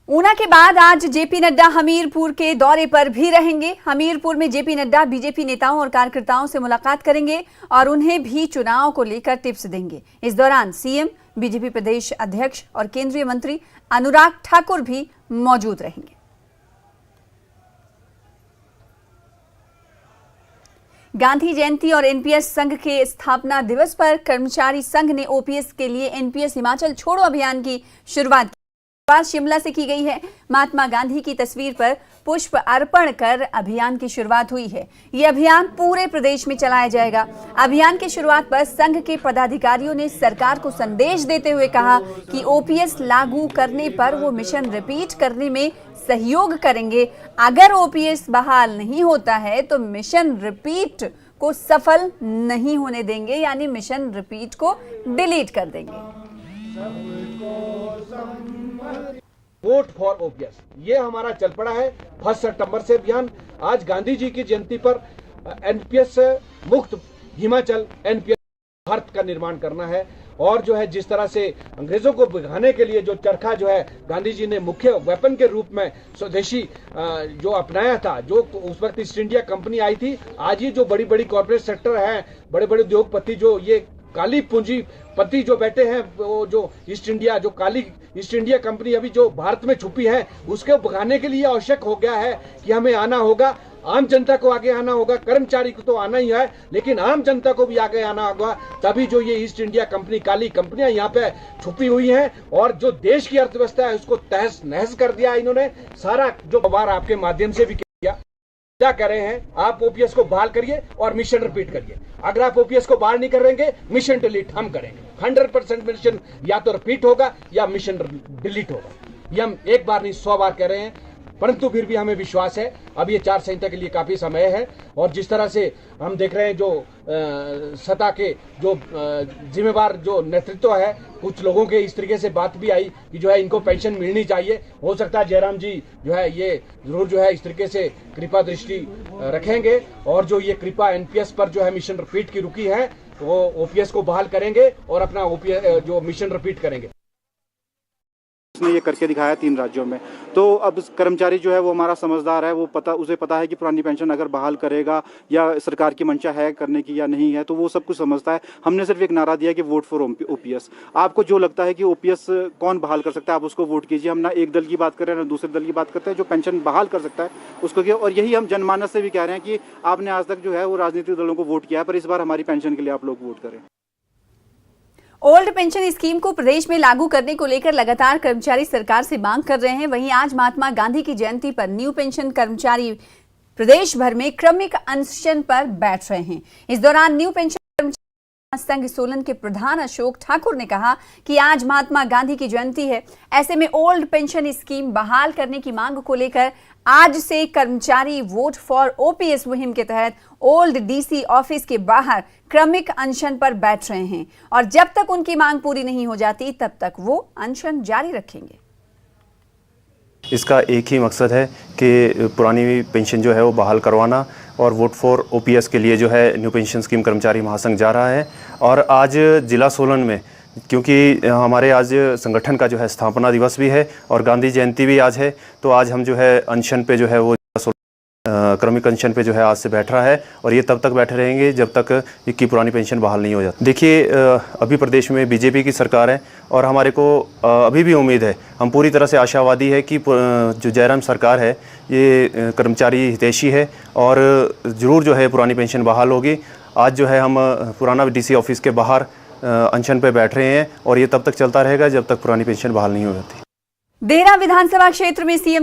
ऊना के बाद आज जेपी नड्डा हमीरपुर के दौरे पर भी रहेंगे। हमीरपुर में जेपी नड्डा बीजेपी नेताओं और कार्यकर्ताओं से मुलाकात करेंगे और उन्हें भी चुनाव को लेकर टिप्स देंगे। इस दौरान सीएम, बीजेपी प्रदेश अध्यक्ष और केंद्रीय मंत्री अनुराग ठाकुर भी मौजूद रहेंगे। गांधी जयंती और एनपीएस संघ के स्थापना दिवस पर कर्मचारी संघ ने ओपीएस के लिए एनपीएस हिमाचल छोड़ो अभियान की शुरुआत की। शिमला से की गई है। महात्मा गांधी की तस्वीर पर पुष्प अर्पण कर अभियान की शुरुआत हुई है। ये अभियान पूरे प्रदेश में चलाया जाएगा। अभियान की शुरुआत पर संघ के पदाधिकारियों ने सरकार को संदेश देते हुए कहा कि ओपीएस लागू करने पर वो मिशन रिपीट करने में सहयोग करेंगे। अगर ओपीएस बहाल नहीं होता है तो मिशन रिपीट को सफल नहीं होने देंगे, यानी मिशन रिपीट को डिलीट कर देंगे। वोट फॉर ओपीएस, ये हमारा चल पड़ा है 1 सितंबर से अभियान। आज गांधी जी की जयंती पर एनपीएस मुक्त हिमाचल, एनपीएस भारत का निर्माण करना है। और जो है जिस तरह से अंग्रेजों को भगाने के लिए जो चरखा जो है गांधी जी ने मुख्य वेपन के रूप में स्वदेशी जो अपनाया था, जो उस वक्त ईस्ट इंडिया कंपनी आई थी, आज ये जो बड़ी बड़ी कॉर्पोरेट सेक्टर है, बड़े बड़े उद्योगपति, जो ये काली पूंजीपति जो बैठे हैं, वो जो ईस्ट इंडिया, जो काली ईस्ट इंडिया कंपनी अभी जो भारत में छुपी है, उसके भगाने के लिए आवश्यक हो गया है कि हमें आना होगा। आम जनता को आगे आना होगा। कर्मचारी को तो आना ही है, लेकिन आम जनता को भी आगे आना होगा। तभी जो ये ईस्ट इंडिया कंपनी, काली कंपनियां यहाँ पे छुपी हुई हैं और जो देश की अर्थव्यवस्था है उसको तहस नहस कर दिया इन्होंने। सारा जो बार आपके माध्यम से भी क्या कर रहे हैं, आप ओपीएस को बहाल करिए और मिशन रिपीट करिए। अगर आप ओपीएस को बहाल नहीं करेंगे, मिशन डिलीट हम करेंगे। 100% मिशन या तो रिपीट होगा या मिशन डिलीट होगा। ये हम एक बार नहीं 100 बार कह रहे हैं, परंतु फिर भी हमें विश्वास है अब ये 4 संहिता के लिए काफी समय है। और जिस तरह से हम देख रहे हैं जो सत्ता के जो जिम्मेवार जो नेतृत्व है, कुछ लोगों के इस तरीके से बात भी आई कि जो है इनको पेंशन मिलनी चाहिए। हो सकता है जयराम जी जो है ये जरूर जो है इस तरीके से कृपा दृष्टि रखेंगे और जो ये कृपा एनपीएस पर जो है मिशन रिपीट की रुकी है, वो ओपीएस को बहाल करेंगे और अपना ओपीएस जो मिशन रिपीट करेंगे। उसने ये करके दिखाया 3 राज्यों में। तो अब कर्मचारी जो है वो हमारा समझदार है, वो उसे पता है कि पुरानी पेंशन अगर बहाल करेगा या सरकार की मंशा है करने की या नहीं है, तो वो सब कुछ समझता है। हमने सिर्फ एक नारा दिया कि वोट फॉर ओपीएस। आपको जो लगता है कि ओपीएस कौन बहाल कर सकता है, आप उसको वोट कीजिए। हम ना एक दल की बात कर रहे हैं ना दूसरे दल की बात करते हैं। जो पेंशन बहाल कर सकता है उसको किया। और यही हम जनमानस से भी कह रहे हैं कि आपने आज तक जो है वो राजनीतिक दलों को वोट किया है, पर इस बार हमारी पेंशन के लिए आप लोग वोट करें। ओल्ड पेंशन स्कीम को प्रदेश में लागू करने को लेकर लगातार कर्मचारी सरकार से मांग कर रहे हैं। वहीं आज महात्मा गांधी की जयंती पर न्यू पेंशन कर्मचारी प्रदेश भर में क्रमिक अनशन पर बैठ रहे हैं। इस दौरान न्यू पेंशन कर्मचारी संघ सोलन के प्रधान अशोक ठाकुर ने कहा कि आज महात्मा गांधी की जयंती है, ऐसे में ओल्ड पेंशन स्कीम बहाल करने की मांग को लेकर आज से कर्मचारी वोट फॉर ओपीएस मुहिम के तहत ओल्ड डीसी ऑफिस के बाहर क्रमिक अनशन पर बैठ रहे हैं और जब तक उनकी मांग पूरी नहीं हो जाती तब तक वो अनशन जारी रखेंगे। इसका एक ही मकसद है कि पुरानी पेंशन जो है वो बहाल करवाना और वोट फॉर ओपीएस के लिए जो है न्यू पेंशन स्कीम कर्मचारी महासंघ जा रहा है। और आज जिला सोलन में, क्योंकि हमारे आज संगठन का जो है स्थापना दिवस भी है और गांधी जयंती भी आज है, तो आज हम जो है अनशन पे जो है वो क्रमिक अनशन पे जो है आज से बैठ रहा है और ये तब तक बैठे रहेंगे जब तक इनकी पुरानी पेंशन बहाल नहीं हो जाती। देखिए, अभी प्रदेश में बीजेपी की सरकार है और हमारे को अभी भी उम्मीद है, हम पूरी तरह से आशावादी है कि जो जयराम सरकार है ये कर्मचारी हितैषी है और ज़रूर जो है पुरानी पेंशन बहाल होगी। आज जो है हम पुराना डीसी ऑफिस के बाहर अनशन पे बैठ रहे हैं और ये तब तक चलता रहेगा जब तक पुरानी पेंशन बहाल नहीं हो जाती। देहरा विधानसभा क्षेत्र में सीएम